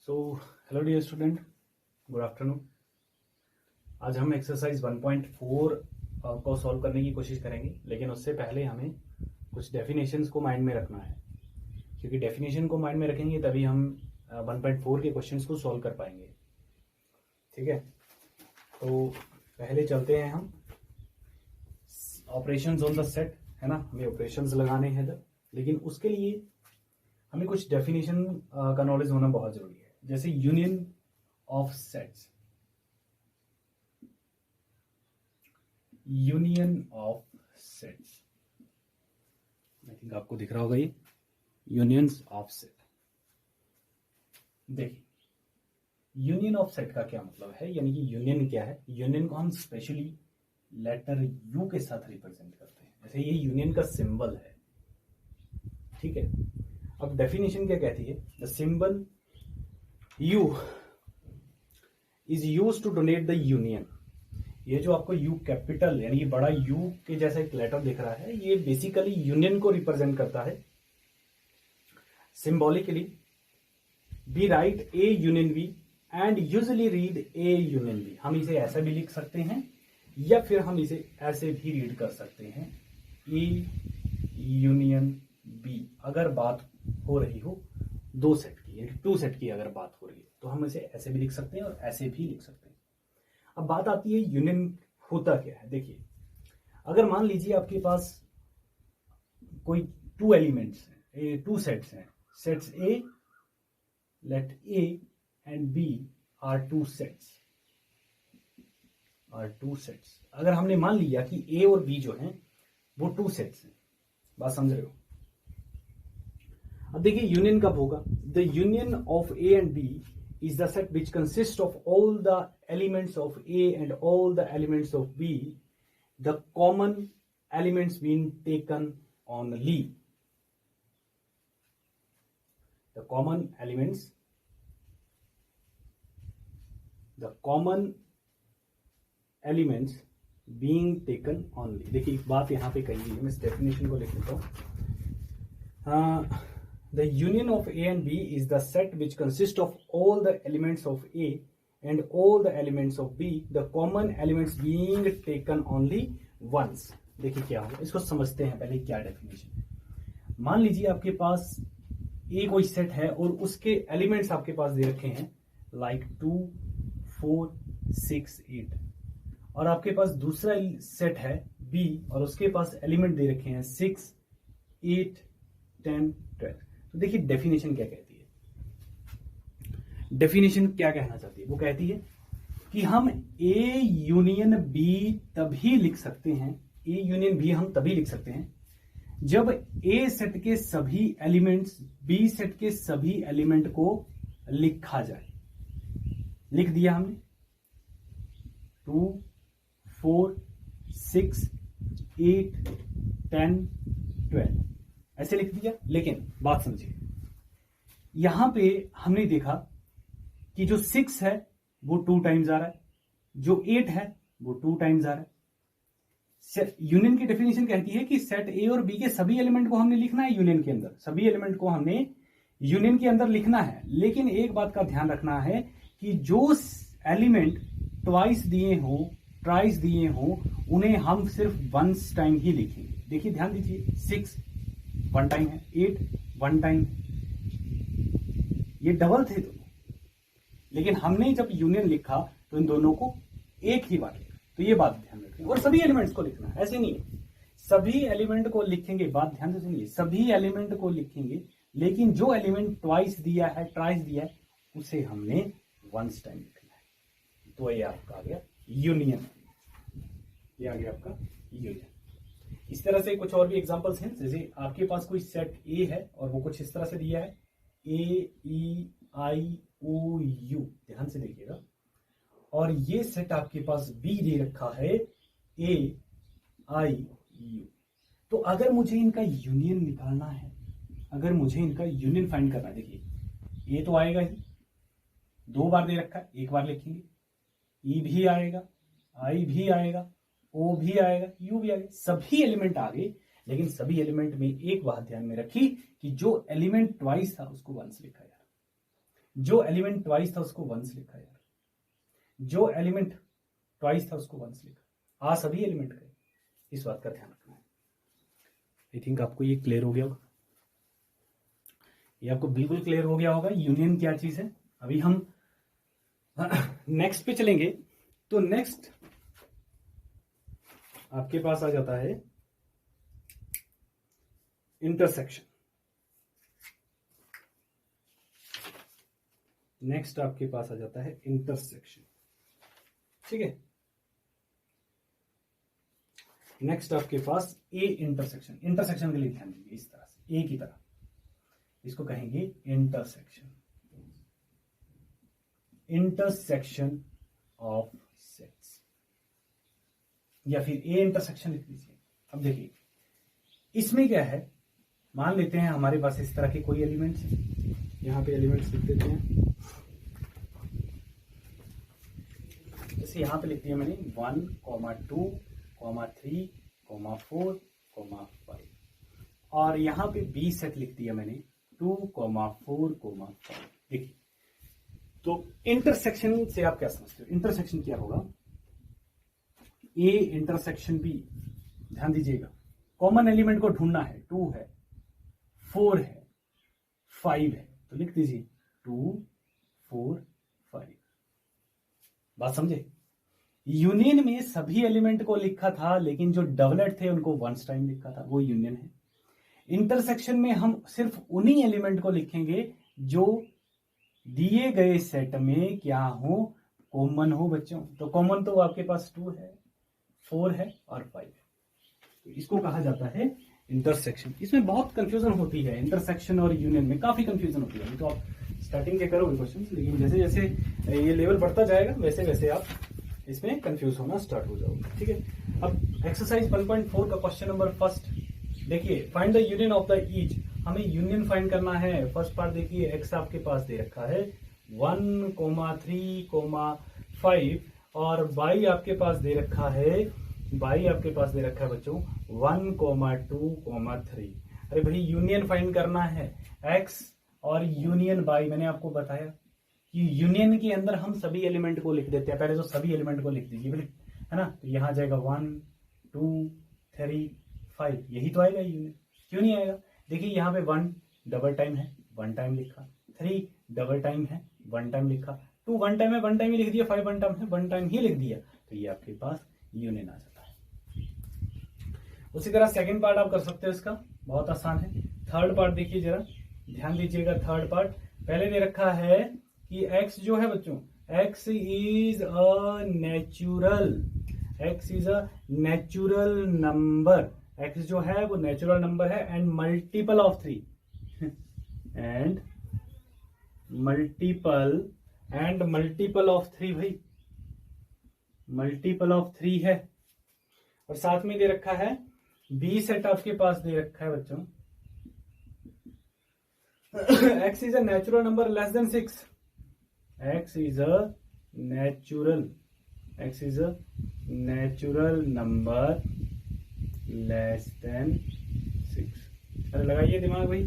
सो hello dear student, good afternoon. आज हम exercise 1.4 को सॉल्व करने की कोशिश करेंगे, लेकिन उससे पहले हमें कुछ डेफिनेशंस को माइंड में रखना है, क्योंकि डेफिनेशन को माइंड में रखेंगे तभी हम 1.4 के क्वेश्चंस को सॉल्व कर पाएंगे। ठीक है, तो पहले चलते हैं हम ऑपरेशंस ऑन द सेट, है ना। हमें ऑपरेशंस लगाने हैं लेकिन उसके लिए हमें कुछ डेफिनेशन का नॉलेज होना बहुत जरूरी है। जैसे union of sets, union of sets, I think आपको दिख रहा होगा ये यूनियंस ऑफ सेट। देखिए, यूनियन ऑफ सेट का क्या मतलब है, यानी कि यूनियन क्या है। यूनियन को हम स्पेशली लेटर यू के साथ रिप्रेजेंट करते हैं, जैसे ये यूनियन का सिंबल है। ठीक है, अब डेफिनेशन क्या कहती है, the symbol U is used to denote the union। ये जो आपको U कैपिटल यानी कि बड़ा U के जैसा एक लेटर दिख रहा है, ये बेसिकली यूनियन को रिप्रेजेंट करता है। Symbolically we write A union B and usually read A union B। हम इसे ऐसा भी लिख सकते हैं या फिर हम इसे ऐसे भी रीड कर सकते हैं, A यूनियन B। अगर बात हो रही हो दो सेट की, यानी टू सेट की अगर बात हो रही है, तो हम इसे ऐसे भी लिख सकते हैं और ऐसे भी लिख सकते हैं। अब बात आती है यूनियन होता क्या है। देखिए, अगर मान लीजिए आपके पास कोई टू एलिमेंट्स हैं, टू सेट्स हैं, sets A, let A and B are two sets, अगर हमने मान लिया कि ए और बी जो हैं वो टू सेट्स हैं, बात समझ रहे हो। अब देखिए यूनियन कब होगा, the union of A and B is the set which consist of all the elements of A and all the elements of B, the common elements being taken only. The common elements being taken only. देखिए एक बात यहां पे कही है, मैं इस definition को लिख लेता हूं। The union of A and B is the set which consists of all the elements of A and all the elements of B, the common elements being taken only once। देखिए क्या होगा, इसको समझते हैं पहले क्या डेफिनेशन। मान लीजिए आपके पास A कोई सेट है और उसके एलिमेंट्स आपके पास दे रखे हैं लाइक 2, 4, 6, 8, और आपके पास दूसरा सेट है B और उसके पास एलिमेंट दे रखे हैं 6, 8, 10, 12। तो देखिए डेफिनेशन क्या कहती है, डेफिनेशन क्या कहना चाहती है, वो कहती है कि हम ए यूनियन बी तभी लिख सकते हैं, ए यूनियन बी हम तभी लिख सकते हैं जब ए सेट के सभी एलिमेंट्स बी सेट के सभी एलिमेंट को लिखा जाए। लिख दिया हमने 2, 4, 6, 8, 10, 12 ऐसे लिख दिया। लेकिन बात समझिए, यहां पे हमने देखा कि जो 6 है वो 2 टाइम्स आ रहा है, जो 8 है वो 2 टाइम्स आ रहा है। यूनियन की डेफिनेशन कहती है कि सेट ए और बी के सभी एलिमेंट को हमने लिखना है यूनियन के अंदर, सभी एलिमेंट को हमने यूनियन के अंदर लिखना है। लेकिन एक बात का ध्यान रखना है कि जो एलिमेंट ट्वाइस दिए हो, ट्राइस दिए हो, उन्हें हम सिर्फ वंस टाइम ही लिखेंगे। देखिए ध्यान दीजिए, 6 1 टाइम है, 8 1 टाइम, ये डबल थे दोनों, लेकिन हमने जब यूनियन लिखा तो इन दोनों को एक ही बार लिखा। तो ये बात ध्यान रखनी, और सभी एलिमेंट्स को लिखना है, ऐसे नहीं है सभी एलिमेंट को लिखेंगे। बात ध्यान से सुनिए, सभी एलिमेंट को लिखेंगे, लेकिन जो एलिमेंट ट्वाइस दिया है, ट्राइस दिया है, उसे हमने वंस टाइम लिखना है। तो ये आपका आ गया यूनियन, ये आ गया आपका यूनियन। इस तरह से कुछ और भी एग्जांपल्स हैं, जैसे आपके पास कोई सेट ए है और वो कुछ इस तरह से दिया है ए, ई, आई, ओ, यू, ध्यान से देखिएगा। और ये सेट आपके पास बी दे रखा है ए, आई, यू। तो अगर मुझे इनका यूनियन निकालना है, अगर मुझे इनका यूनियन फाइंड करना है, देखिए ए तो आएगा ही, 2 बार दे रखा है, 1 बार लिखेंगे, ई भी आएगा, आई भी आएगा, ओ भी आएगा, यू भी आएगा, सभी एलिमेंट आ गए। लेकिन सभी एलिमेंट में एक बात ध्यान में रखी कि जो एलिमेंट ट्वाइस था उसको वंस लिखा जाए। जो एलिमेंट ट्वाइस था उसको वंस लिखा यार, जो एलिमेंट ट्वाइस था उसको वंस लिखा, आ सभी एलिमेंट गए, इस बात का ध्यान रखना है। आई थिंक आपको ये क्लियर हो गया होगा, ये आपको बिल्कुल क्लियर हो गया होगा यूनियन क्या चीज है। अभी हम नेक्स्ट पे चलेंगे। तो नेक्स्ट आपके पास आ जाता है इंटरसेक्शन। नेक्स्ट आपके पास आ जाता है इंटरसेक्शन, ठीक है। नेक्स्ट आपके पास ए इंटरसेक्शन। इंटरसेक्शन के लिए ध्यान दीजिए, इस तरह से ए की तरह, इसको कहेंगे इंटरसेक्शन, इंटरसेक्शन ऑफ सेट्स, या फिर ए इंटरसेक्शन लिख दीजिए। अब देखिए इसमें क्या है, मान लेते हैं हमारे पास इस तरह के कोई एलिमेंट्स है, यहां पे एलिमेंट्स लिख देते हैं, जैसे यहां पे लिख दिया मैंने 1, 2, 3, 4, 5, और यहां पे बी सेट लिख दिया मैंने 2, 4, 5। देखिए तो इंटरसेक्शन से आप क्या समझते हो, इंटरसेक्शन क्या होगा, ए इंटरसेक्शन बी, ध्यान दीजिएगा कॉमन एलिमेंट को ढूंढना है, 2 है, 4 है, 5 है, तो लिख दीजिए 2, 4, 5। बात समझे। यूनियन में सभी एलिमेंट को लिखा था, लेकिन जो डबलेट थे उनको वंस टाइम लिखा था, वो यूनियन है। इंटरसेक्शन में हम सिर्फ उन्हीं एलिमेंट को लिखेंगे जो दिए गए सेट में क्या हो, कॉमन हो बच्चों। तो कॉमन तो आपके पास 2 है, 4 है और 5 है, तो इसको कहा जाता है इंटरसेक्शन। इसमें बहुत कंफ्यूजन होती है, इंटरसेक्शन और यूनियन में काफी कंफ्यूजन होती है। तो आप स्टार्टिंग के करोगे क्वेश्चन, लेकिन जैसे जैसे ये लेवल बढ़ता जाएगा वैसे वैसे आप इसमें कंफ्यूज होना स्टार्ट हो जाओगे, ठीक है। अब एक्सरसाइज 1.4 का क्वेश्चन नंबर फर्स्ट देखिए, find the union of the each. हमें यूनियन फाइंड करना है। फर्स्ट पार्ट देखिए, एक्स आपके पास दे रखा है 1, 3, 5 और बाई आपके पास दे रखा है, बच्चों 1, 2, 3। अरे भाई यूनियन फाइंड करना है एक्स और यूनियन बाई। मैंने आपको बताया कि यूनियन के अंदर हम सभी एलिमेंट को लिख देते हैं, पहले तो सभी एलिमेंट को लिख दीजिए, है ना। तो यहां जाएगा 1, 2, 3, 5, यही तो आएगा यूनियन, क्यों नहीं आएगा। देखिए यहाँ पे 1 डबल टाइम है, 1 टाइम लिखा, 3 डबल टाइम है, 1 टाइम लिखा, 2 1 टाइम है, 1 टाइम ही लिख दिया, 5 1 टाइम है, 1 टाइम ही लिख दिया, तो ये आपके पास यूनियन आ जाता है। उसी तरह सेकंड पार्ट आप कर सकते हो, इसका बहुत आसान है। थर्ड पार्ट देखिए जरा ध्यान दीजिएगा। थर्ड पार्ट पहले दे रखा है कि x जो है बच्चों, x is a natural number. x जो है वो नेचुरल नंबर है and multiple of 3 and multiple of 3 भाई, मल्टीपल ऑफ 3 है। और साथ में दे रखा है बी सेट आपके पास दे रखा है बच्चों, x is a natural number less than 6। x is a natural number less than 6। अरे लगाइए दिमाग भाई,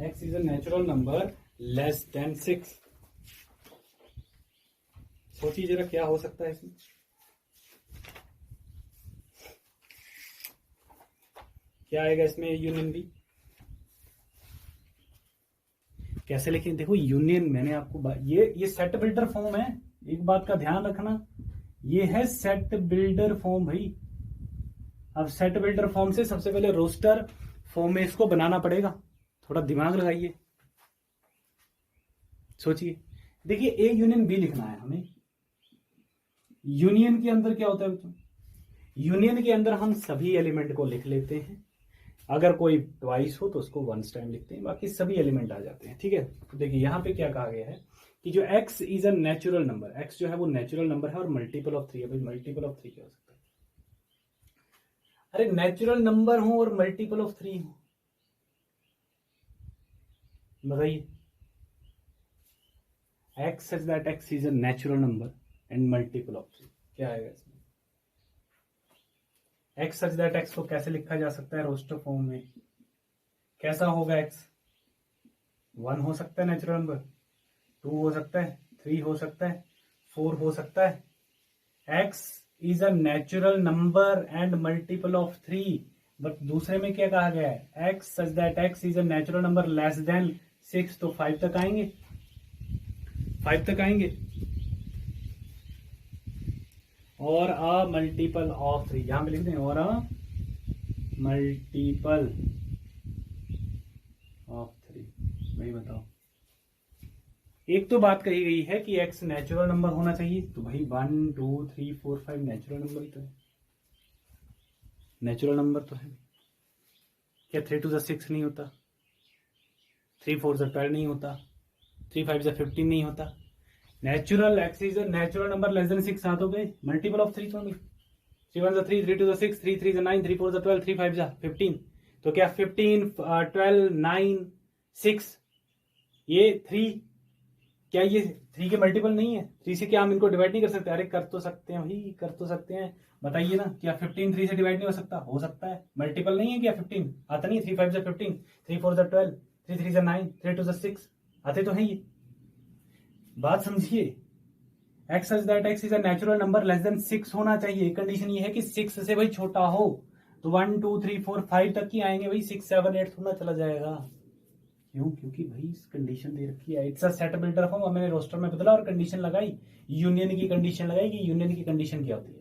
x is a natural number less than 6। सोचिए जरा क्या हो सकता है इसमें, क्या आएगा इसमें यूनियन भी। कैसे लिखें, देखो यूनियन मैंने आपको ये सेट बिल्डर फॉर्म है, एक बात का ध्यान रखना, ये है सेट बिल्डर फॉर्म भाई। अब सेट बिल्डर फॉर्म से सबसे पहले रोस्टर फॉर्म में इसको बनाना पड़ेगा, थोड़ा दिमाग लगाइए, सोचिए। देखिए ए यूनियन बी लिखना है हमें। यूनियन के अंदर क्या होता है बच्चों, यूनियन के अंदर हम सभी एलिमेंट को लिख लेते हैं, अगर कोई ट्वाइस हो तो उसको वंस टाइम लिखते हैं, बाकी सभी एलिमेंट आ जाते हैं, ठीक है। तो देखिए यहां पे क्या कहा गया है कि जो x is a natural number, x जो है वो नेचुरल नंबर है और मल्टीपल ऑफ 3 है। भाई मल्टीपल ऑफ 3 क्या हो सकता है, अरे नेचुरल नंबर हो और मल्टीपल ऑफ 3 हो, बताइए। x such that x is a natural number and multiple of 3, क्या आएगा इसमें। x सच दैट x को कैसे लिखा जा सकता है रोस्टर फॉर्म में, कैसा होगा x, 1 हो सकता है नेचुरल नंबर, 2 हो सकता है, 3 हो सकता है, 4 हो सकता है. x is a natural number and multiple of 3. But दूसरे में क्या कहा गया है, x such that x is a natural number less than 6. तो 5 तक आएंगे, 5 तक आएंगे. और अ मल्टीपल ऑफ 3, यहां पे लिख दें और अ मल्टीपल ऑफ 3. भाई बताओ, एक तो बात कही गई है कि x नेचुरल नंबर होना चाहिए, तो भाई 1 2 3 4 5 नेचुरल नंबर ही तो है, नेचुरल नंबर तो है. क्या 3 to the 6 नहीं होता, 3 4 से 12 नहीं होता, 3 5 से 15 नहीं होता. Natural x is natural number less than 6 हाथ हो गए, मल्टीपल ऑफ 3 तो नहीं. 3 1 3, 3 2 6, 3 3 9, 3 4 12, 3 5 15. तो क्या 15 12 9 6 ये 3, क्या ये 3 के मल्टीपल नहीं है? 3 से क्या हम इनको डिवाइड नहीं कर सकते? अरे कर तो सकते हैं भाई, कर तो सकते हैं. बताइए ना, क्या 15 3 से डिवाइड नहीं हो सकता? हो सकता है. मल्टीपल नहीं है क्या 15? आता नहीं. 3 5 से 15, 3 4 से 12, 3 3 से 9, 3 2 से 6 आते तो है ये. बात समझिए, x such that x is a natural number less than 6 होना चाहिए. कंडीशन ये है कि 6 से भाई छोटा हो. तो 1 2 3 4 5 तक ही आएंगे भाई, 6 7 8 थोड़ा चला जाएगा. क्यों? क्योंकि भाई कंडीशन दे रखी है. It's a set builder form. अब मैंने रोस्टर में बदला और कंडीशन लगाई, यूनियन की कंडीशन लगाई कि यूनियन की कंडीशन क्या होती है.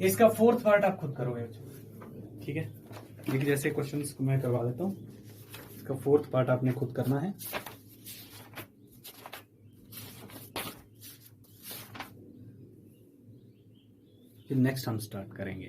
इसका फोर्थ पार्ट आप खुद करोगे बच्चों, ठीक है? देखिए जैसे क्वेश्चंस को मैं करवा देता हूं, इसका फोर्थ पार्ट आपने खुद करना है. फिर नेक्स्ट हम स्टार्ट करेंगे.